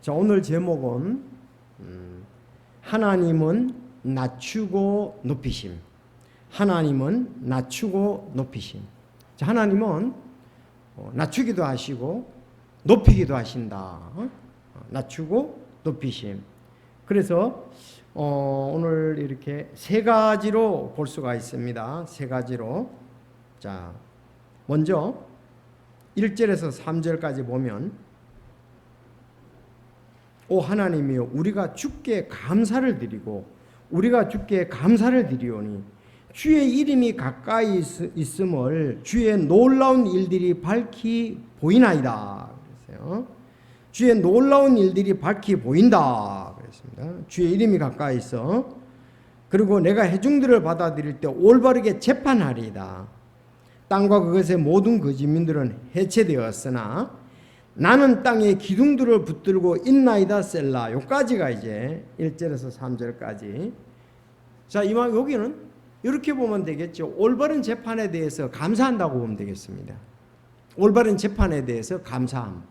자, 오늘 제목은 하나님은 낮추고 높이심. 하나님은 낮추고 높이심. 자, 하나님은 낮추기도 하시고 높이기도 하신다. 낮추고 높이심. 그래서 오늘 이렇게 세 가지로 볼 수가 있습니다. 세 가지로. 자, 먼저 1절에서 3절까지 보면 오 하나님이여 우리가 주께 감사를 드리고 우리가 주께 감사를 드리오니 주의 이름이 가까이 있음을 주의 놀라운 일들이 밝히 보이나이다. 그랬어요. 주의 놀라운 일들이 밝히 보인다. 그랬습니다. 주의 이름이 가까이 있어. 그리고 내가 회중들을 받아들일 때 올바르게 재판하리이다. 땅과 그것의 모든 거짓민들은 해체되었으나 나는 땅에 기둥들을 붙들고 있나이다 셀라. 요까지가 이제 1절에서 3절까지. 자, 이만 여기는 이렇게 보면 되겠죠. 올바른 재판에 대해서 감사한다고 보면 되겠습니다. 올바른 재판에 대해서 감사함.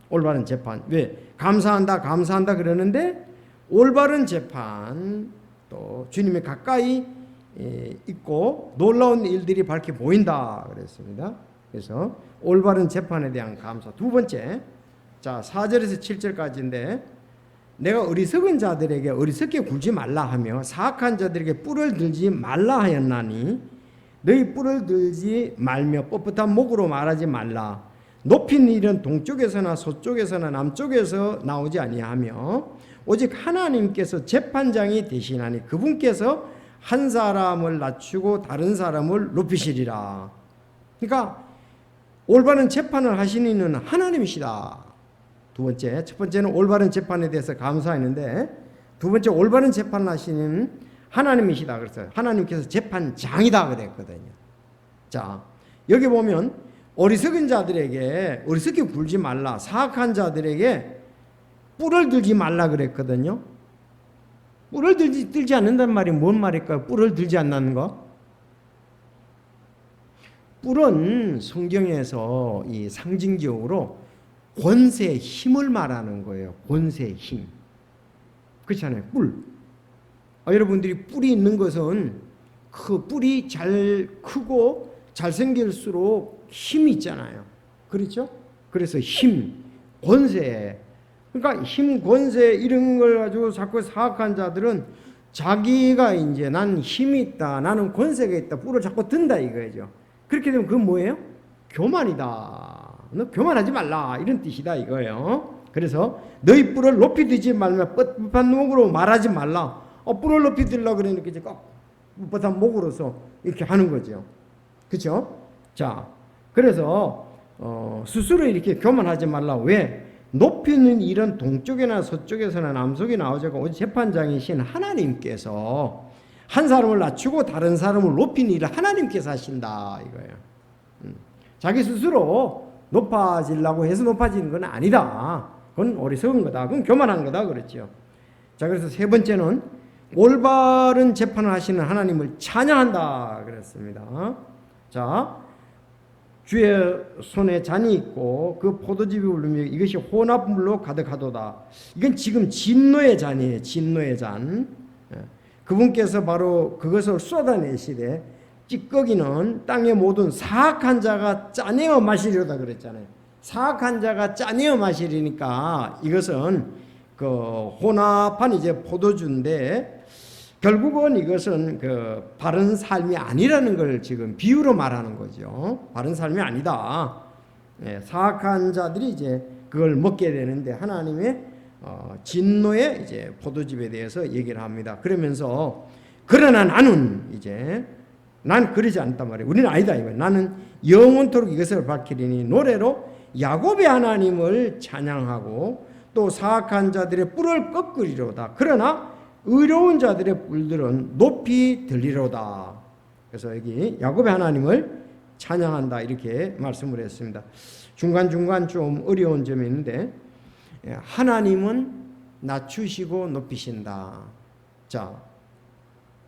올바른 재판. 왜? 감사한다 그러는데 올바른 재판 또 주님이 가까이 있고 놀라운 일들이 밝게 보인다 그랬습니다. 그래서 올바른 재판에 대한 감사. 두 번째, 자 4절에서 7절까지인데 내가 어리석은 자들에게 어리석게 굴지 말라 하며 사악한 자들에게 뿔을 들지 말라 하였나니 너희 뿔을 들지 말며 뻣뻣한 목으로 말하지 말라. 높인 일은 동쪽에서나 서쪽에서나 남쪽에서 나오지 아니하며 오직 하나님께서 재판장이 되시나니 그분께서 한 사람을 낮추고 다른 사람을 높이시리라. 그러니까 올바른 재판을 하시는 이는 하나님이시다. 두 번째, 첫 번째는 올바른 재판에 대해서 감사했는데 두 번째 올바른 재판을 하시는 하나님이시다. 그래서 하나님께서 재판장이다 그랬거든요. 자, 여기 보면 어리석은 자들에게 어리석게 굴지 말라. 사악한 자들에게 뿔을 들지 말라 그랬거든요. 뿔을 들지 않는다는 말이 뭔 말일까요? 뿔을 들지 않는 거? 뿔은 성경에서 이 상징적으로 권세의 힘을 말하는 거예요. 권세의 힘. 그렇잖아요. 뿔. 여러분들이 뿔이 있는 것은 그 뿔이 잘 크고 잘생길수록 힘이 있잖아요. 그렇죠? 그래서 힘, 권세. 그러니까 힘, 권세 이런 걸 가지고 자꾸 사악한 자들은 자기가 이제 난 힘이 있다, 나는 권세가 있다, 뿔을 자꾸 든다 이거죠. 그렇게 되면 그건 뭐예요? 교만이다. 너 교만하지 말라 이런 뜻이다 이거예요. 그래서 너희 뿔을 높이 들지 말며 뻣뻣한 목으로 말하지 말라. 뿔을 높이 들려고 그러니까 이제 꼭 뻣뻣한 목으로서 이렇게 하는 거죠. 그렇죠? 자, 그래서 스스로 이렇게 교만하지 말라. 왜? 높이는 일은 동쪽이나 서쪽에서나 남쪽에 나오자고 오직 재판장이신 하나님께서 한 사람을 낮추고 다른 사람을 높이는 일을 하나님께서 하신다 이거예요. 자기 스스로 높아지려고 해서 높아지는 건 아니다. 그건 어리석은 거다. 그건 교만한 거다 그랬죠. 자, 그래서 세 번째는 올바른 재판을 하시는 하나님을 찬양한다 그랬습니다. 자, 주의 손에 잔이 있고 그 포도즙이 흐르며 이것이 혼합물로 가득하도다. 이건 지금 진노의 잔이에요. 진노의 잔. 그분께서 바로 그것을 쏟아내시되 찌꺼기는 땅의 모든 사악한 자가 짜내어 마시려다 그랬잖아요. 사악한 자가 짜내어 마시리니까 이것은 그 혼합한 이제 포도주인데 결국은 이것은 그 바른 삶이 아니라는 걸 지금 비유로 말하는 거죠. 바른 삶이 아니다. 사악한 자들이 이제 그걸 먹게 되는데 하나님의 진노의 이제 포도즙에 대해서 얘기를 합니다. 그러면서 그러나 나는 이제 난 그러지 않단 말이에요. 우리는 아니다 이거. 나는 영원토록 이것을 밝히리니 노래로 야곱의 하나님을 찬양하고 또 사악한 자들의 뿔을 꺾으리로다. 그러나 의로운 자들의 뿔들은 높이 들리로다. 그래서 여기 야곱의 하나님을 찬양한다 이렇게 말씀을 했습니다. 중간중간 좀 어려운 점이 있는데 하나님은 낮추시고 높이신다. 자,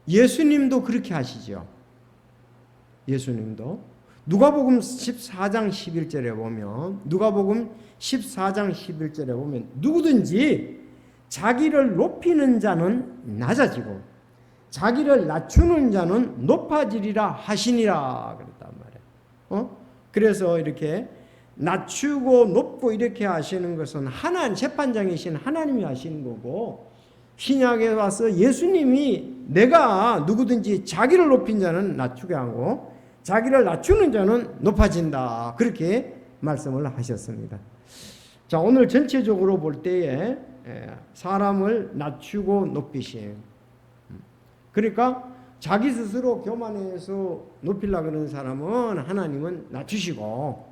예수님도 그렇게 하시죠. 예수님도 누가복음 14장 11절에 보면 누가복음 14장 11절에 보면 누구든지 자기를 높이는 자는 낮아지고 자기를 낮추는 자는 높아지리라 하시니라 그랬단 말이에요. 그래서 이렇게 낮추고 높고 이렇게 하시는 것은 하나님 재판장이신 하나님이 하시는 거고 신약에 와서 예수님이 내가 누구든지 자기를 높인 자는 낮추게 하고 자기를 낮추는 자는 높아진다 그렇게 말씀을 하셨습니다. 자, 오늘 전체적으로 볼 때에 사람을 낮추고 높이심. 그러니까 자기 스스로 교만해서 높이려고 하는 사람은 하나님은 낮추시고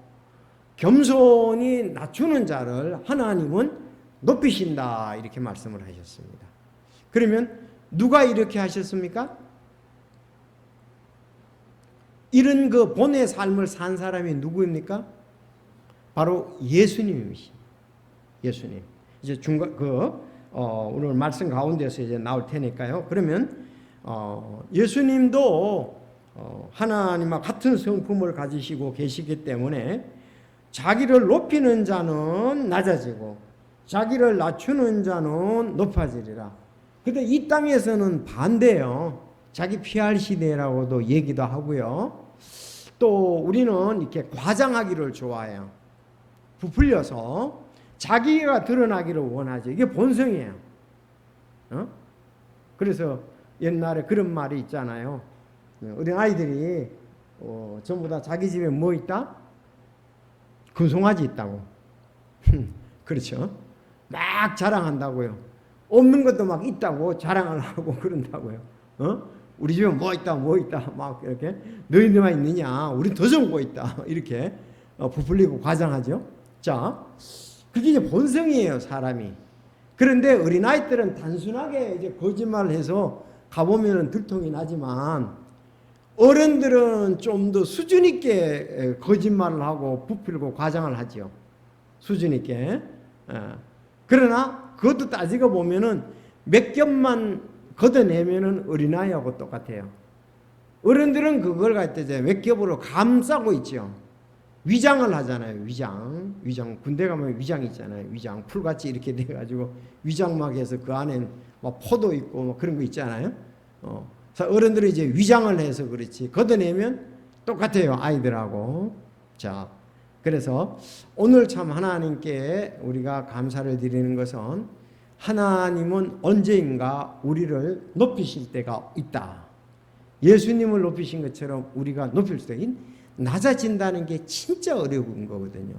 겸손히 낮추는 자를 하나님은 높이신다 이렇게 말씀을 하셨습니다. 그러면 누가 이렇게 하셨습니까? 이런 그 본의 삶을 산 사람이 누구입니까? 바로 예수님이십니다. 예수님. 이제 오늘 말씀 가운데서 이제 나올 테니까요. 그러면 예수님도 하나님과 같은 성품을 가지시고 계시기 때문에 자기를 높이는 자는 낮아지고 자기를 낮추는 자는 높아지리라. 근데 이 땅에서는 반대예요. 자기 PR 시대라고도 얘기도 하고요. 또 우리는 이렇게 과장하기를 좋아해요. 부풀려서 자기가 드러나기를 원하죠. 이게 본성이에요. 그래서 옛날에 그런 말이 있잖아요. 우리 아이들이 전부 다 자기 집에 뭐 있다? 금송아지 있다고. 그렇죠. 막 자랑한다고요. 없는 것도 막 있다고 자랑을 하고 그런다고요. 우리 집에 뭐 있다 막 이렇게 너희들만 있느냐? 우리 더 좋은 거 있다. 이렇게 부풀리고 과장하죠. 자, 그게 이제 본성이에요, 사람이. 그런데 어린아이들은 단순하게 이제 거짓말을 해서 가보면 들통이 나지만 어른들은 좀 더 수준 있게 거짓말을 하고 부풀고 과장을 하죠. 수준 있게. 그러나 그것도 따지고 보면은 몇 겹만 걷어내면은 어린아이하고 똑같아요. 어른들은 그걸 갖다 이제 몇 겹으로 감싸고 있죠. 위장을 하잖아요. 위장. 군대 가면 위장 있잖아요. 위장. 풀같이 이렇게 돼가지고 위장막 해서 그 안엔 막 포도 있고 뭐 그런 거 있잖아요. 어른들은 이제 위장을 해서 그렇지. 걷어내면 똑같아요. 아이들하고. 자, 그래서 오늘 참 하나님께 우리가 감사를 드리는 것은 하나님은 언제인가 우리를 높이실 때가 있다. 예수님을 높이신 것처럼 우리가 높일 때 낮아진다는 게 진짜 어려운 거거든요.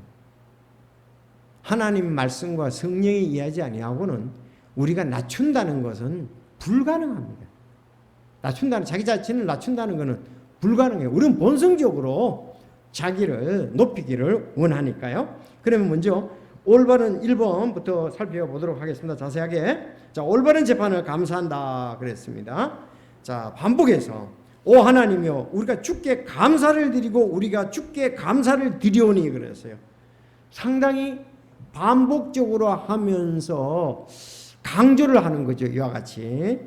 하나님 말씀과 성령이 이해하지 아니하고는 우리가 낮춘다는 것은 불가능합니다. 자기 자신을 낮춘다는 것은 불가능해요. 우리는 본성적으로 자기를 높이기를 원하니까요. 그러면 먼저 올바른 1번부터 살펴보도록 하겠습니다. 자세하게. 자, 올바른 재판을 감사한다 그랬습니다. 자, 반복해서 오 하나님이여 우리가 주께 감사를 드리고 우리가 주께 감사를 드리오니 그랬어요. 상당히 반복적으로 하면서 강조를 하는 거죠. 이와 같이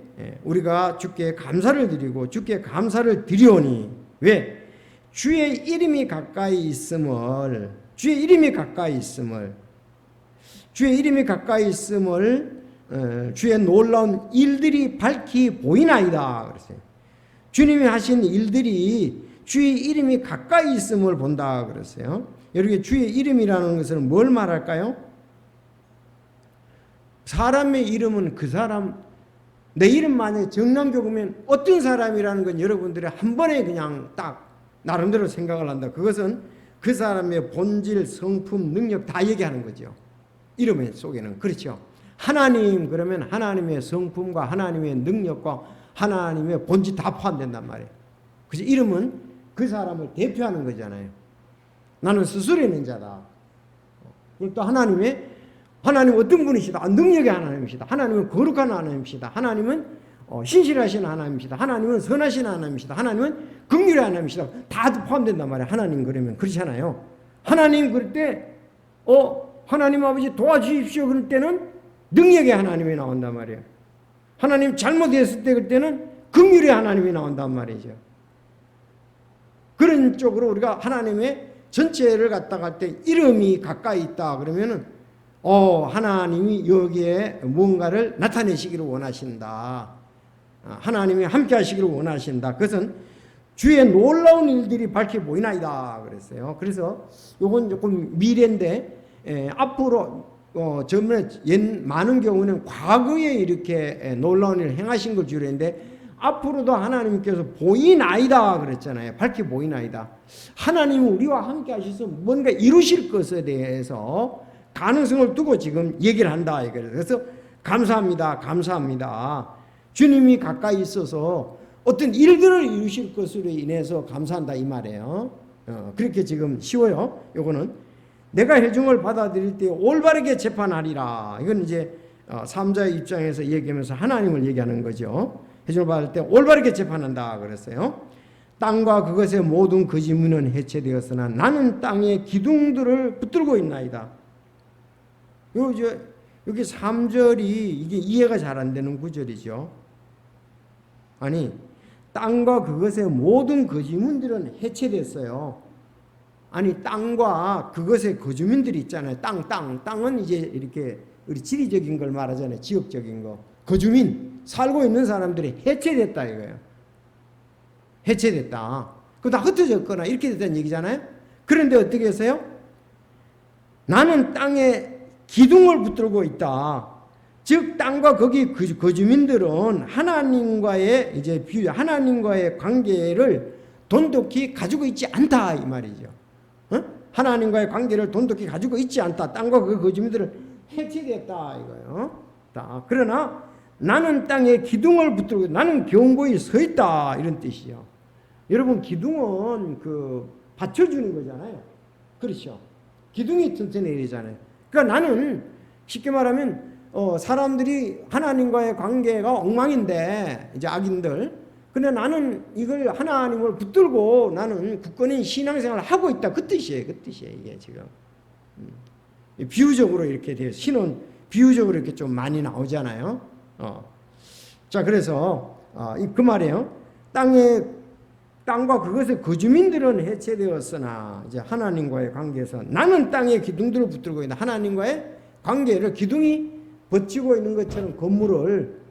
우리가 주께 감사를 드리고 주께 감사를 드리오니 왜? 주의 이름이 가까이 있음을 주의 이름이 가까이 있음을 주의 놀라운 일들이 밝히 보이나이다 그랬어요. 주님이 하신 일들이 주의 이름이 가까이 있음을 본다 그랬어요. 여기 주의 이름이라는 것은 뭘 말할까요? 사람의 이름은 그 사람, 내 이름 만약에 정남교구면 어떤 사람이라는 건 여러분들이 한 번에 그냥 딱 나름대로 생각을 한다. 그것은 그 사람의 본질, 성품, 능력 다 얘기하는 거죠. 이름 속에는. 그렇죠. 하나님 그러면 하나님의 성품과 하나님의 능력과 하나님의 본질 다 포함된단 말이에요. 그래서 이름은 그 사람을 대표하는 거잖아요. 나는 스스로 있는 자다. 또 하나님 어떤 분이시다? 능력의 하나님이시다. 하나님은 거룩한 하나님이시다. 하나님은 신실하신 하나님이시다. 하나님은 선하신 하나님이시다. 하나님은 긍휼의 하나님이시다. 다 포함된단 말이에요. 하나님 그러면 그렇잖아요. 하나님 그럴 때 하나님 아버지 도와주십시오 그럴 때는 능력의 하나님이 나온단 말이에요. 하나님 잘못했을 때 그때는 긍휼의 하나님이 나온단 말이죠. 그런 쪽으로 우리가 하나님의 전체를 갖다가 할 때 이름이 가까이 있다 그러면은 하나님이 여기에 뭔가를 나타내시기를 원하신다. 하나님이 함께 하시기를 원하신다. 그것은 주의 놀라운 일들이 밝히 보이나이다 그랬어요. 그래서 요건 조금 미래인데 앞으로 저번에 많은 경우는 과거에 이렇게 놀라운 일을 행하신 걸 주로 했는데 앞으로도 하나님께서 보이나이다 그랬잖아요. 밝히 보이나이다. 하나님은 우리와 함께 하셔서 뭔가 이루실 것에 대해서 가능성을 두고 지금 얘기를 한다. 그래서 감사합니다. 감사합니다. 주님이 가까이 있어서 어떤 일들을 이루실 것으로 인해서 감사한다 이 말이에요. 그렇게 지금 쉬워요. 요거는 내가 해중을 받아들일 때 올바르게 재판하리라. 이건 이제 삼자의 입장에서 얘기하면서 하나님을 얘기하는 거죠. 해중을 받을 때 올바르게 재판한다 그랬어요. 땅과 그것의 모든 거짓문은 해체되었으나 나는 땅의 기둥들을 붙들고 있나이다. 여기 3절이 이게 이해가 잘 안 되는 구절이죠. 아니 땅과 그것의 모든 거주민들은 해체됐어요. 아니 땅과 그것의 거주민들이 있잖아요. 땅은 이제 이렇게 우리 지리적인 걸 말하잖아요. 지역적인 거. 거주민 살고 있는 사람들이 해체됐다 이거예요. 해체됐다. 그거 다 흩어졌거나 이렇게 됐다는 얘기잖아요. 그런데 어떻게 했어요? 나는 땅에 기둥을 붙들고 있다. 즉 땅과 거기 거주민들은 하나님과의 이제 하나님과의 관계를 돈독히 가지고 있지 않다 이 말이죠. 하나님과의 관계를 돈독히 가지고 있지 않다. 땅과 그 거주민들은 해체됐다 이거예요. 그러나 나는 땅에 기둥을 붙들고 나는 견고히 서 있다 이런 뜻이죠. 여러분 기둥은 받쳐주는 거잖아요. 그렇죠. 기둥이 튼튼해지잖아요. 그러니까 나는 쉽게 말하면 사람들이 하나님과의 관계가 엉망인데 이제 악인들. 근데 나는 이걸 하나님을 붙들고 나는 굳건히 신앙생활을 하고 있다 그 뜻이에요. 그 뜻이에요. 이게 지금 비유적으로 이렇게 돼요. 신은 비유적으로 이렇게 좀 많이 나오잖아요. 자 그래서 그 말이에요. 땅과 그것의 거주민들은 해체되었으나 이제 하나님과의 관계에서 나는 땅의 기둥들을 붙들고 있는 하나님과의 관계를 기둥이 버티고 있는 것처럼 건물을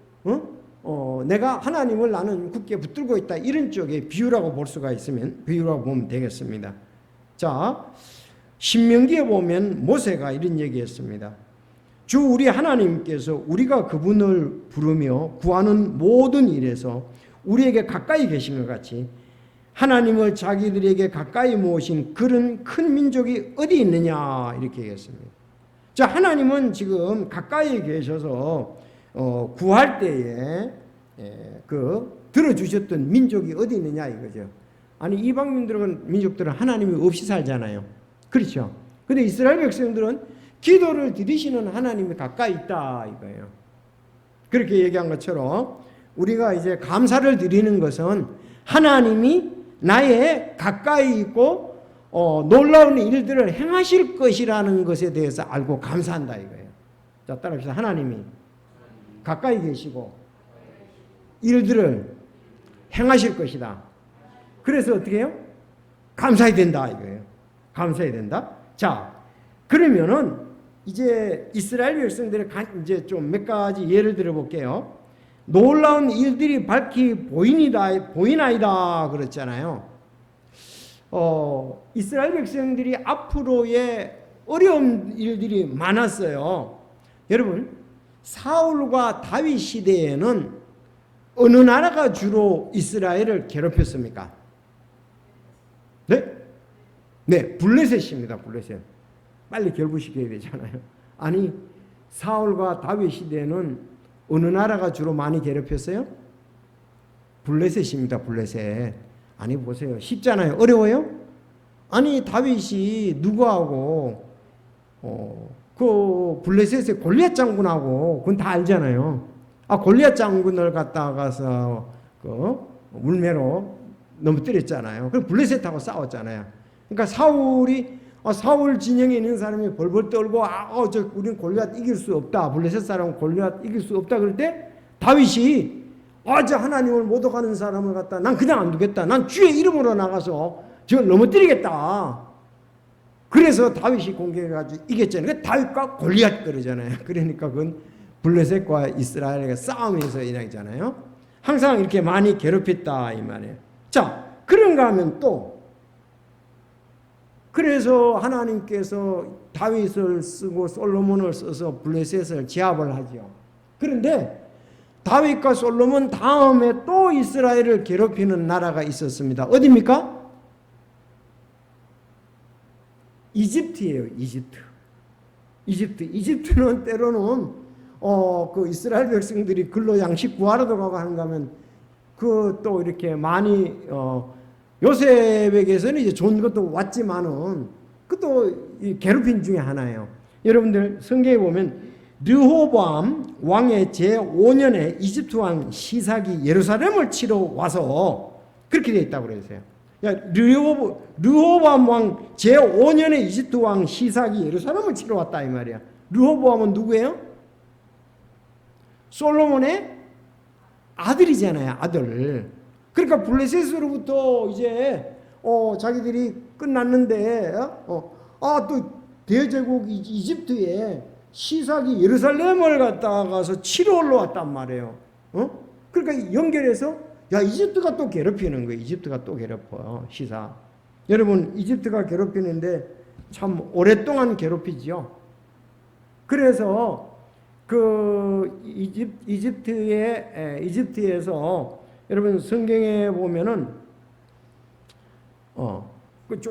내가 하나님을 나는 굳게 붙들고 있다 이런 쪽의 비유라고 볼 수가 있으면 비유라고 보면 되겠습니다. 자 신명기에 보면 모세가 이런 얘기했습니다. 주 우리 하나님께서 우리가 그분을 부르며 구하는 모든 일에서 우리에게 가까이 계신 것 같이 하나님을 자기들에게 가까이 모으신 그런 큰 민족이 어디 있느냐 이렇게 얘기했습니다. 자 하나님은 지금 가까이 계셔서 구할 때에 들어주셨던 민족이 어디 있느냐 이거죠. 아니 이방 민족들은 하나님이 없이 살잖아요. 그렇죠. 근데 이스라엘 백성들은 기도를 드리시는 하나님이 가까이 있다 이거예요. 그렇게 얘기한 것처럼 우리가 이제 감사를 드리는 것은 하나님이 나의 가까이 있고 놀라운 일들을 행하실 것이라는 것에 대해서 알고 감사한다 이거예요. 자 따라합시다. 하나님이 가까이 계시고 일들을 행하실 것이다. 그래서 어떻게 해요? 감사해야 된다 이거예요. 감사해야 된다. 자 그러면은 이제 이스라엘 백성들의 이제 좀 몇 가지 예를 들어 볼게요. 놀라운 일들이 밝히 보이나이다 그랬잖아요. 이스라엘 백성들이 앞으로의 어려운 일들이 많았어요. 여러분 사울과 다윗 시대에는 어느 나라가 주로 이스라엘을 괴롭혔습니까? 네? 네, 블레셋입니다. 블레셋. 빨리 결부시켜야 되잖아요. 아니 사울과 다윗 시대에는 어느 나라가 주로 많이 괴롭혔어요? 블레셋입니다. 블레셋. 아니 보세요. 쉽잖아요. 어려워요? 아니 다윗이 누구하고 그 블레셋의 골리앗 장군하고 그건 다 알잖아요. 골리앗 장군을 갖다가서 물매로 넘어뜨렸잖아요. 그럼 블레셋하고 싸웠잖아요. 그러니까 사울 진영에 있는 사람이 벌벌 떨고 우리는 골리앗 이길 수 없다. 블레셋 사람은 골리앗 이길 수 없다. 그럴 때 다윗이 저 하나님을 모독하는 사람을 갖다 난 그냥 안 두겠다. 난 주의 이름으로 나가서 저걸 넘어뜨리겠다. 그래서 다윗이 공격해가지고 이겼잖아요. 다윗과 골리앗 그러잖아요. 그러니까 그건 블레셋과 이스라엘의 싸움에서 일어나잖아요. 항상 이렇게 많이 괴롭혔다 이 말이에요. 자, 그런가 하면 또 그래서 하나님께서 다윗을 쓰고 솔로몬을 써서 블레셋을 제압을 하죠. 그런데 다윗과 솔로몬 다음에 또 이스라엘을 괴롭히는 나라가 있었습니다. 어디입니까? 이집트예요. 이집트는 때로는 그 이스라엘 백성들이 근로 양식 구하러도 가고 하는가 하면 그 또 이렇게 많이 요셉에게서는 이제 좋은 것도 왔지만은 그것도 괴롭힘 중에 하나예요. 여러분들 성경에 보면 르호보암 왕의 제5년에 이집트 왕 시삭이 예루살렘을 치러 와서 그렇게 되어 있다고 그랬어요. 르호보암 왕 제5년에 이집트 왕 시삭이 예루살렘을 치러 왔다 이 말이야. 르호보암은 누구예요? 솔로몬의 아들이잖아요. 아들. 그러니까 블레셋으로부터 이제 자기들이 끝났는데 또 대제국 이집트에 시삭이 예루살렘을 갔다가서 치러 올라왔단 말이에요. 그러니까 연결해서 야 이집트가 또 괴롭히는 거예요. 이집트가 또 괴롭혀 시삭. 여러분 이집트가 괴롭히는데 참 오랫동안 괴롭히죠. 그래서 그 이집트에서 여러분 성경에 보면은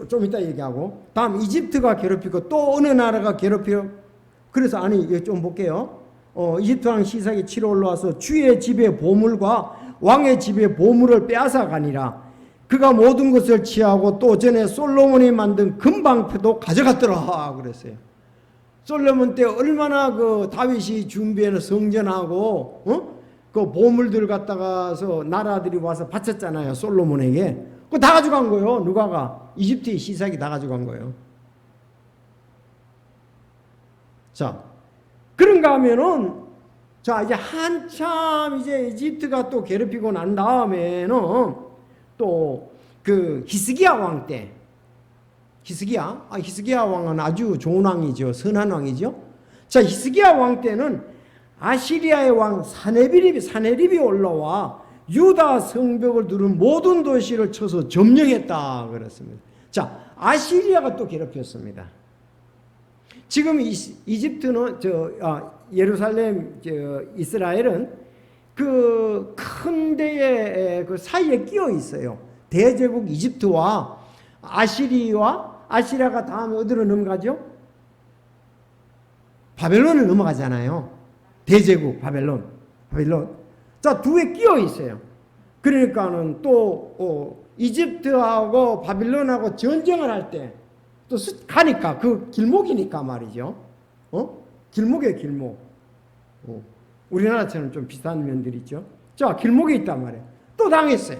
좀 이따 얘기하고 다음 이집트가 괴롭히고 또 어느 나라가 괴롭혀. 그래서 아니 좀 볼게요. 이집트 왕 시삭이 치러 올라와서 주의 집의 보물과 왕의 집의 보물을 빼앗아 가니라. 그가 모든 것을 취하고 또 전에 솔로몬이 만든 금방패도 가져갔더라 그랬어요. 솔로몬 때 얼마나 그 다윗이 준비해서 성전하고 그 보물들 갖다가서 나라들이 와서 바쳤잖아요. 솔로몬에게. 그거 다 가져간 거예요. 누가가 이집트의 시삭이 다 가져간 거예요. 자, 그런가 하면은 자 이제 한참 이제 이집트가 또 괴롭히고 난 다음에는 또 그 히스기야 왕 때 히스기야 왕은 아주 좋은 왕이죠. 선한 왕이죠. 자, 히스기야 왕 때는 아시리아의 왕 사네립이 올라와 유다 성벽을 두른 모든 도시를 쳐서 점령했다 그랬습니다. 자, 아시리아가 또 괴롭혔습니다. 지금 이집트는 예루살렘 이스라엘은 그 큰 데에 그 사이에 끼어 있어요. 대제국 이집트와 아시리아가 다음에 어디로 넘어가죠? 바벨론을 넘어가잖아요. 대제국 바벨론. 자, 두에 끼어 있어요. 그러니까는 또 이집트하고 바벨론하고 전쟁을 할 때 또 가니까 그 길목이니까 말이죠. 길목이에요, 길목. 우리나라처럼 좀 비슷한 면들이 있죠. 자, 길목에 있단 말이에요. 또 당했어요.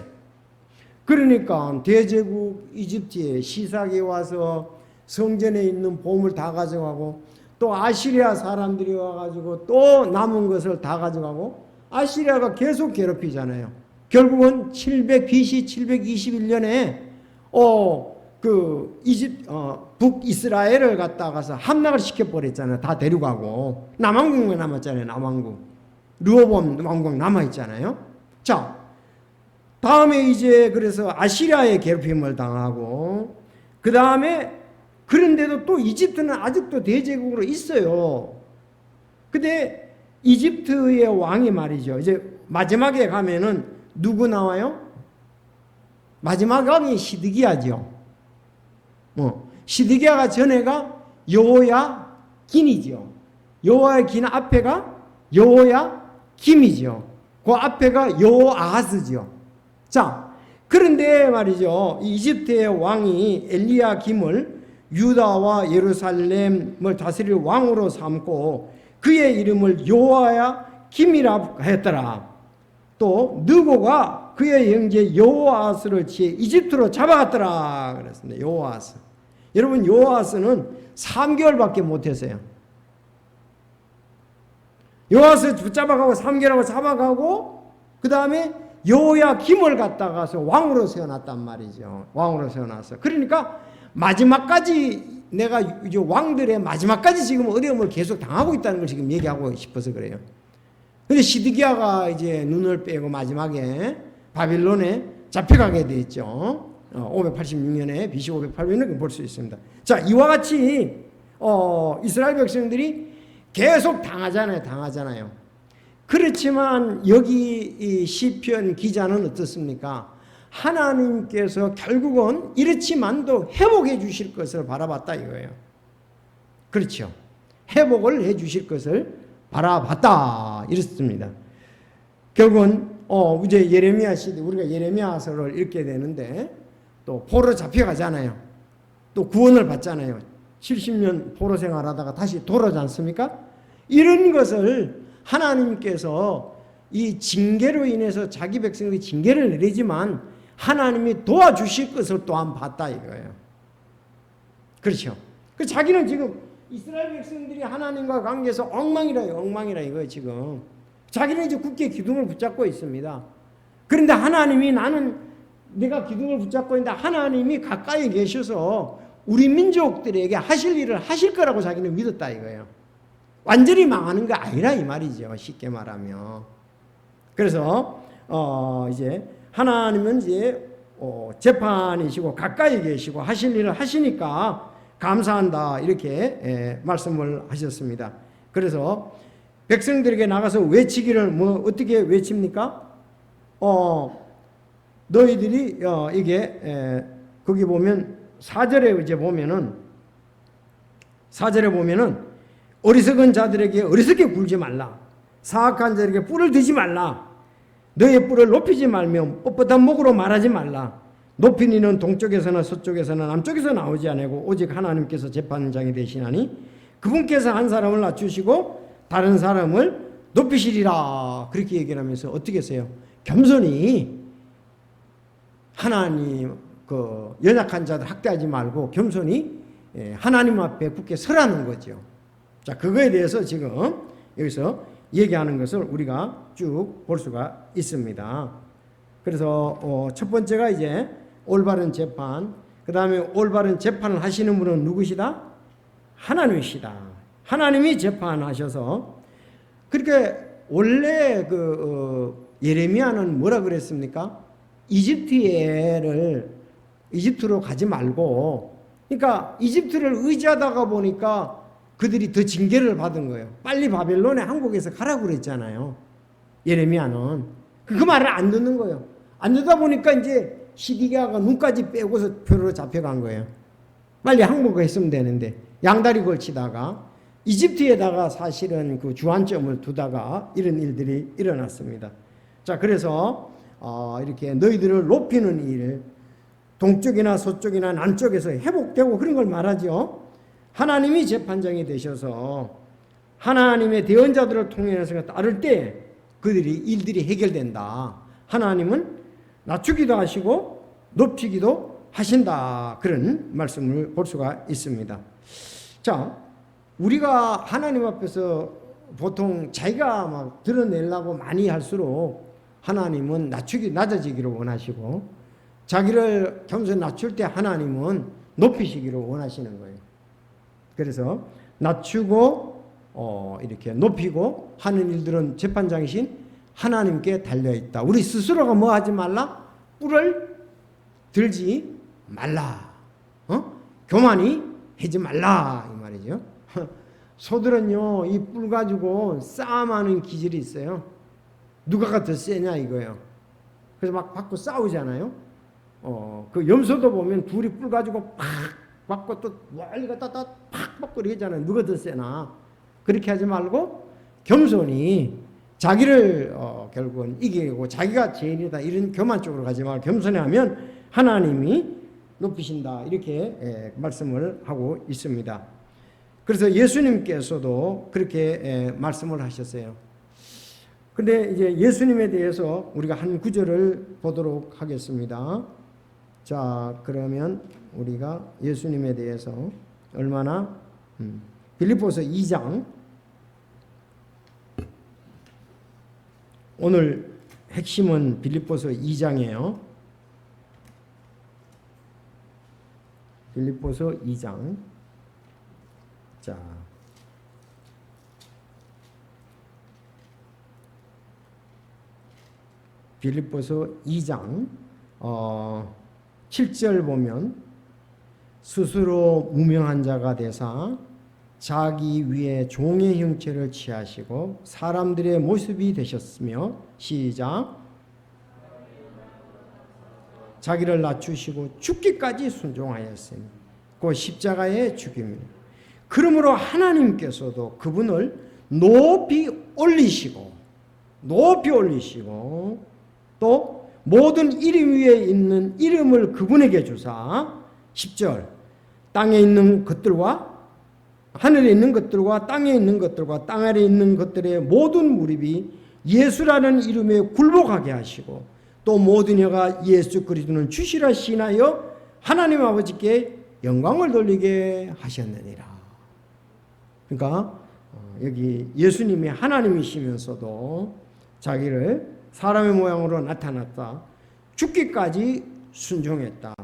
그러니까 대제국 이집트에 시삭이 와서 성전에 있는 보물 다 가져가고 또 아시리아 사람들이 와가지고 또 남은 것을 다 가져가고 아시리아가 계속 괴롭히잖아요. 결국은 BC 721년에 북이스라엘을 갖다가서 함락을 시켜버렸잖아요. 다 데려가고 남왕국만 남았잖아요. 남왕국. 르호보암 왕국 남아있잖아요. 자, 다음에 이제 그래서 아시리아의 괴롭힘을 당하고 그 다음에 그런데도 또 이집트는 아직도 대제국으로 있어요. 근데 이집트의 왕이 말이죠. 이제 마지막에 가면은 누구 나와요? 마지막 왕이 시드기야죠. 시드기야가 전에가 여호야긴이죠. 여호야긴 앞에가 여호야김이죠. 그 앞에가 여호아하스죠. 자, 그런데 말이죠. 이집트의 왕이 엘리야김을 유다와 예루살렘을 다스릴 왕으로 삼고 그의 이름을 여호야김이라 했더라. 또 느고가 그의 형제 여호아스를 취해 이집트로 잡아갔더라 그랬습니다. 여호아스. 여러분 여호아스는 3개월밖에 못했어요. 여호아스 붙잡아가고 3개월하고 잡아가고 그 다음에 여호야김을 갖다가서 왕으로 세워놨단 말이죠. 왕으로 세워놨어. 그러니까 마지막까지 내가 이제 왕들의 마지막까지 지금 어려움을 계속 당하고 있다는 걸 지금 얘기하고 싶어서 그래요. 근데 시드기야가 이제 눈을 빼고 마지막에 바빌론에 잡혀가게 됐죠. 586년에 BC 508년을 볼 수 있습니다. 자, 이와 같이 이스라엘 백성들이 계속 당하잖아요. 그렇지만 여기 이 시편 기자는 어떻습니까? 하나님께서 결국은 이렇지만도 회복해 주실 것을 바라봤다 이거예요. 그렇죠. 회복을 해 주실 것을 바라봤다 이렇습니다. 결국은 이제 예레미야 시대 우리가 예레미야서를 읽게 되는데 또 포로 잡혀가잖아요. 또 구원을 받잖아요. 70년 포로 생활하다가 다시 돌아오지 않습니까? 이런 것을 하나님께서 이 징계로 인해서 자기 백성들이 징계를 내리지만 하나님이 도와주실 것을 또한 봤다 이거예요. 그렇죠. 그 자기는 지금 이스라엘 백성들이 하나님과 관계에서 엉망이라 이거예요 지금. 자기는 이제 굳게 기둥을 붙잡고 있습니다. 그런데 하나님이 내가 기둥을 붙잡고 있는데 하나님이 가까이 계셔서 우리 민족들에게 하실 일을 하실 거라고 자기는 믿었다 이거예요. 완전히 망하는 거 아니라 이 말이죠. 쉽게 말하면. 그래서 이제 하나님은 이제 재판이시고 가까이 계시고 하실 일을 하시니까 감사한다 이렇게 말씀을 하셨습니다. 그래서 백성들에게 나가서 외치기를 어떻게 외칩니까? 너희들이 이게 거기 보면 4절에 이제 보면은 어리석은 자들에게 어리석게 굴지 말라. 사악한 자들에게 뿔을 드지 말라. 너의 뿔을 높이지 말며 뻣뻣한 목으로 말하지 말라. 높인 이는 동쪽에서나 서쪽에서나 남쪽에서 나오지 아니고 오직 하나님께서 재판장이 되시나니 그분께서 한 사람을 낮추시고 다른 사람을 높이시리라. 그렇게 얘기를 하면서 어떻게 했어요? 겸손히 하나님 연약한 자들 학대하지 말고 겸손히 하나님 앞에 굳게 서라는 거죠. 자, 그거에 대해서 지금 여기서 얘기하는 것을 우리가 쭉 볼 수가 있습니다. 그래서 첫 번째가 이제 올바른 재판, 그 다음에 올바른 재판을 하시는 분은 누구시다? 하나님이시다. 하나님이 재판하셔서 그렇게 원래 예레미야는 뭐라 그랬습니까? 이집트로 가지 말고, 그러니까 이집트를 의지하다가 보니까 그들이 더 징계를 받은 거예요. 빨리 바벨론에 한국에서 가라고 그랬잖아요. 예레미야는. 그 말을 안 듣는 거예요. 안 듣다 보니까 이제 시드기야가 눈까지 빼고서 표로 잡혀간 거예요. 빨리 항복을 했으면 되는데 양다리 걸치다가 이집트에다가 사실은 그 주안점을 두다가 이런 일들이 일어났습니다. 자, 그래서 이렇게 너희들을 높이는 일, 동쪽이나 서쪽이나 남쪽에서 회복되고 그런 걸 말하죠. 하나님이 재판장이 되셔서 하나님의 대언자들을 통해서 따를 때 일들이 해결된다. 하나님은 낮추기도 하시고 높이기도 하신다. 그런 말씀을 볼 수가 있습니다. 자, 우리가 하나님 앞에서 보통 자기가 막 드러내려고 많이 할수록 하나님은 낮아지기를 원하시고 자기를 겸손히 낮출 때 하나님은 높이시기를 원하시는 거예요. 그래서 낮추고 이렇게 높이고 하는 일들은 재판장이신 하나님께 달려있다. 우리 스스로가 뭐 하지 말라? 뿔을 들지 말라. 교만이 하지 말라 이 말이죠. 소들은요 이 뿔 가지고 싸움하는 기질이 있어요. 누가가 더 세냐 이거예요. 그래서 막 받고 싸우잖아요. 그 염소도 보면 둘이 뿔 가지고 팍 받고 또 멀리 갔다 팍 받고 이러잖아요. 누가 더 세나. 그렇게 하지 말고 겸손히 자기를 결국은 이기고 자기가 제일이다 이런 교만 쪽으로 가지 말고 겸손히 하면 하나님이 높이신다 이렇게 말씀을 하고 있습니다. 그래서 예수님께서도 그렇게 말씀을 하셨어요. 근데 이제 예수님에 대해서 우리가 한 구절을 보도록 하겠습니다. 자, 그러면 우리가 예수님에 대해서 얼마나 빌립보서 2장 오늘 핵심은 빌립보서 2장이에요. 빌립보서 2장. 자, 빌립보서 2장 7절 보면 스스로 무명한 자가 되사 자기 위에 종의 형체를 취하시고 사람들의 모습이 되셨으며 시작 자기를 낮추시고 죽기까지 순종하였으니 그 십자가의 죽임이니 그러므로 하나님께서도 그분을 높이 올리시고 또 모든 이름 위에 있는 이름을 그분에게 주사 10절 땅에 있는 것들과 하늘에 있는 것들과 땅에 있는 것들과 땅 아래에 있는 것들의 모든 무릎이 예수라는 이름에 굴복하게 하시고 또 모든 혀가 예수 그리스도는 주시라 시인하여 하나님 아버지께 영광을 돌리게 하셨느니라. 그러니까 여기 예수님이 하나님이시면서도 자기를 사람의 모양으로 나타났다. 죽기까지 순종했다.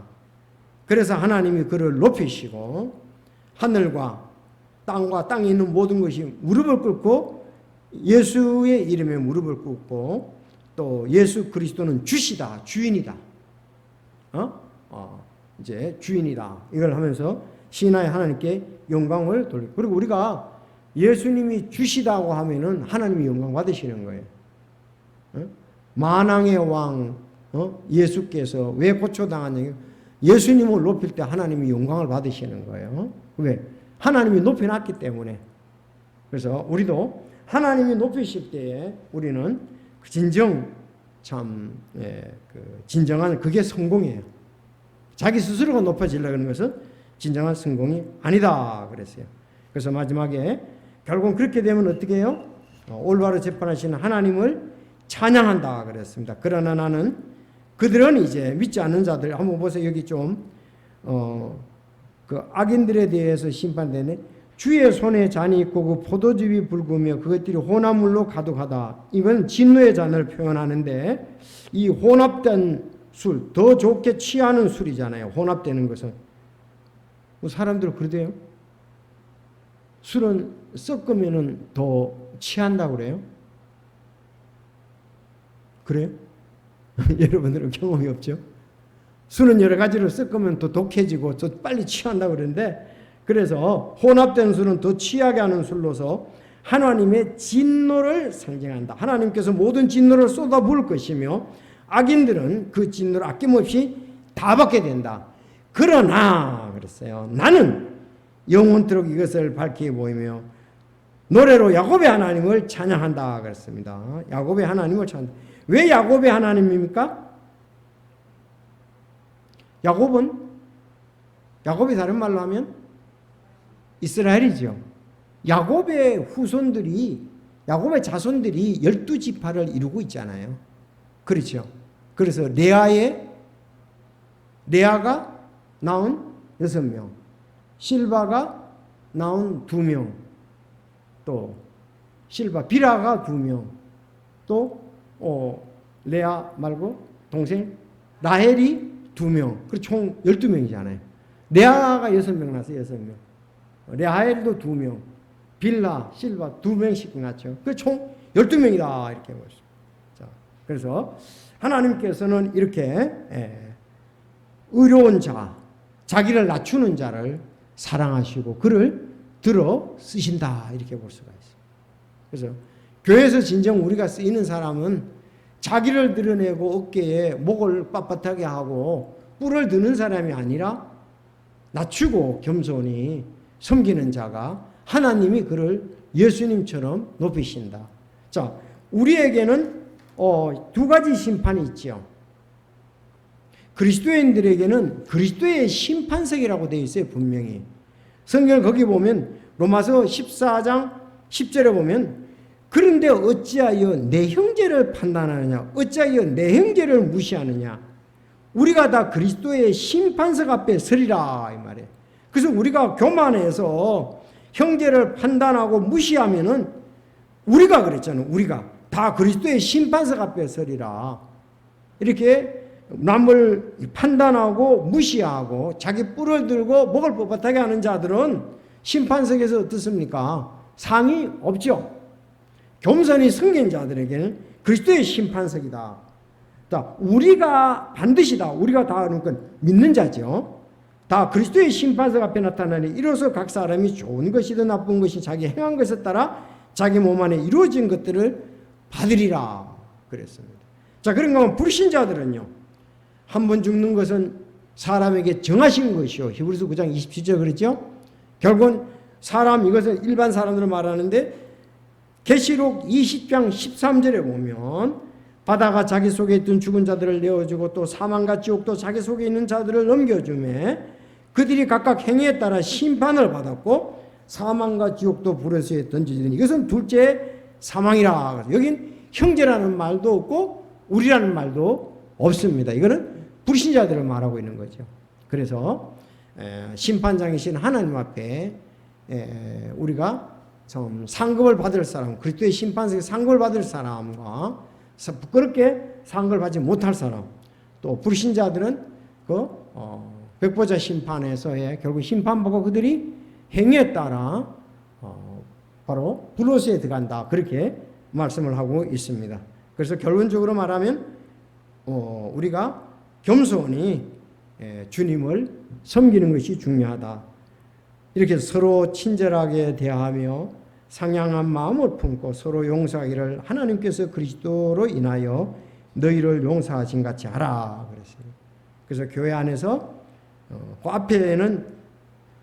그래서 하나님이 그를 높이시고 하늘과 땅과 땅에 있는 모든 것이 무릎을 꿇고 예수의 이름에 무릎을 꿇고 또 예수 그리스도는 주시다, 주인이다. 이제 주인이다. 이걸 하면서 신하의 하나님께 영광을 돌리고 그리고 우리가 예수님이 주시다고 하면은 하나님이 영광 받으시는 거예요. 만왕의 왕 예수께서 왜 고초당하냐? 예수님을 높일 때 하나님이 영광을 받으시는 거예요. 왜? 하나님이 높여놨기 때문에. 그래서 우리도 하나님이 높이실 때에 우리는 진정 진정한 그게 성공이에요. 자기 스스로가 높아지려고 하는 것은 진정한 성공이 아니다 그랬어요. 그래서 마지막에 결국은 그렇게 되면 어떻게 해요? 올바로 재판하시는 하나님을 찬양한다 그랬습니다. 그러나 나는 그들은 이제 믿지 않는 자들 한번 보세요. 여기 좀 그 악인들에 대해서 심판되네. 주의 손에 잔이 있고 그 포도즙이 붉으며 그것들이 혼합물로 가득하다. 이건 진노의 잔을 표현하는데 이 혼합된 술, 더 좋게 취하는 술이잖아요. 혼합되는 것은. 사람들 그러대요. 술은 섞으면 더 취한다고 그래요. 그래요? 여러분들은 경험이 없죠? 술은 여러 가지로 섞으면 더 독해지고 더 빨리 취한다고 그러는데 그래서 혼합된 술은 더 취하게 하는 술로서 하나님의 진노를 상징한다. 하나님께서 모든 진노를 쏟아 부을 것이며 악인들은 그 진노를 아낌없이 다 받게 된다. 그러나 그랬어요. 나는 영원토록 이것을 밝히 보이며 노래로 야곱의 하나님을 찬양한다 그랬습니다. 야곱의 하나님을 찬양. 왜 야곱의 하나님입니까? 야곱이 다른 말로 하면 이스라엘이죠. 야곱의 야곱의 자손들이 12지파를 이루고 있잖아요. 그렇죠. 그래서 레아가 낳은 6명, 실바가 낳은 2명, 또 빌하가 2명, 또 레아 말고 동생 라헬이 2명, 그리고 총 12명이잖아요. 레아가 6명 낳았어요. 6명. 라헬도 2명, 빌하, 실바 2명씩 낳죠. 그 총 12명이다 이렇게 보시죠. 자, 그래서 하나님께서는 이렇게 의로운 자, 자기를 낮추는 자를 사랑하시고 그를 들어 쓰신다 이렇게 볼 수가 있어요. 그래서 교회에서 진정 우리가 쓰이는 사람은 자기를 드러내고 어깨에 목을 빳빳하게 하고 뿔을 드는 사람이 아니라 낮추고 겸손히 섬기는 자가 하나님이 그를 예수님처럼 높이신다. 자, 우리에게는 2가지 심판이 있죠. 그리스도인들에게는 그리스도의 심판석이라고 되어 있어요. 분명히. 성경을 거기 보면 로마서 14장 10절에 보면 그런데 어찌하여 내 형제를 판단하느냐? 어찌하여 내 형제를 무시하느냐? 우리가 다 그리스도의 심판석 앞에 서리라 이 말이에요. 그래서 우리가 교만해서 형제를 판단하고 무시하면은 우리가 그랬잖아요. 우리가 다 그리스도의 심판석 앞에 서리라. 이렇게 남을 판단하고 무시하고 자기 뿔을 들고 목을 뻣뻣하게 하는 자들은 심판석에서 어떻습니까? 상이 없죠. 겸손히 섬긴 자들에게는 그리스도의 심판석이다. 우리가 반드시다. 우리가 다 그러니까 믿는 자죠. 다 그리스도의 심판석 앞에 나타나니 이로써 각 사람이 좋은 것이든 나쁜 것이 자기 행한 것에 따라 자기 몸 안에 이루어진 것들을 받으리라 그랬습니다. 자, 그런가 하면 불신자들은요. 한 번 죽는 것은 사람에게 정하신 것이요. 히브리서 9장 27절 그랬죠. 결국은 사람, 이것은 일반 사람들을 말하는데 계시록 20장 13절에 보면 바다가 자기 속에 있던 죽은 자들을 내어주고 또 사망과 지옥도 자기 속에 있는 자들을 넘겨주매 그들이 각각 행위에 따라 심판을 받았고 사망과 지옥도 불에서에 던져지더니 이것은 둘째 사망이라. 여긴 형제라는 말도 없고 우리라는 말도 없습니다. 이거는 불신자들을 말하고 있는 거죠. 그래서 심판장이신 하나님 앞에 우리가 좀 상급을 받을 사람, 그리스도의 심판석에 상급을 받을 사람과 부끄럽게 상급을 받지 못할 사람, 또 불신자들은 그 백보자 심판에서의 결국 심판받고 그들이 행위에 따라 바로 불로소에 들어간다. 그렇게 말씀을 하고 있습니다. 그래서 결론적으로 말하면 우리가 겸손히 주님을 섬기는 것이 중요하다. 이렇게 서로 친절하게 대하며 상냥한 마음을 품고 서로 용서하기를 하나님께서 그리스도로 인하여 너희를 용서하신 같이 하라 그랬어요. 그래서 교회 안에서 그 앞에는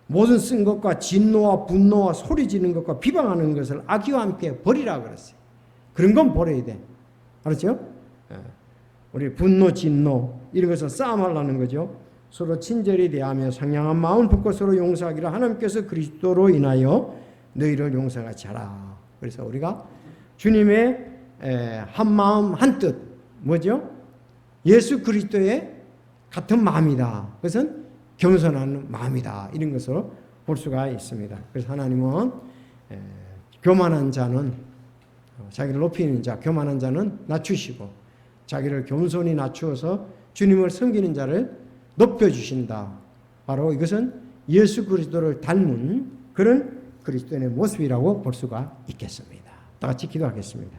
모든 쓴 것과 진노와 분노와 소리 지르는 것과 비방하는 것을 악의와 함께 버리라 그랬어요. 그런 건 버려야 돼. 알았죠? 우리 분노, 진노 이런 것을 싸움하려는 거죠. 서로 친절히 대하며 상냥한 마음을 품고 서로 용서하기를 하나님께서 그리스도로 인하여 너희를 용서같이 하라. 그래서 우리가 주님의 한 마음 한 뜻 뭐죠? 예수 그리스도의 같은 마음이다. 그것은 겸손한 마음이다. 이런 것으로 볼 수가 있습니다. 그래서 하나님은 교만한 자는 자기를 높이는 자, 교만한 자는 낮추시고 자기를 겸손히 낮추어서 주님을 섬기는 자를 높여주신다. 바로 이것은 예수 그리스도를 닮은 그런 그리스도인의 모습이라고 볼 수가 있겠습니다. 다 같이 기도하겠습니다.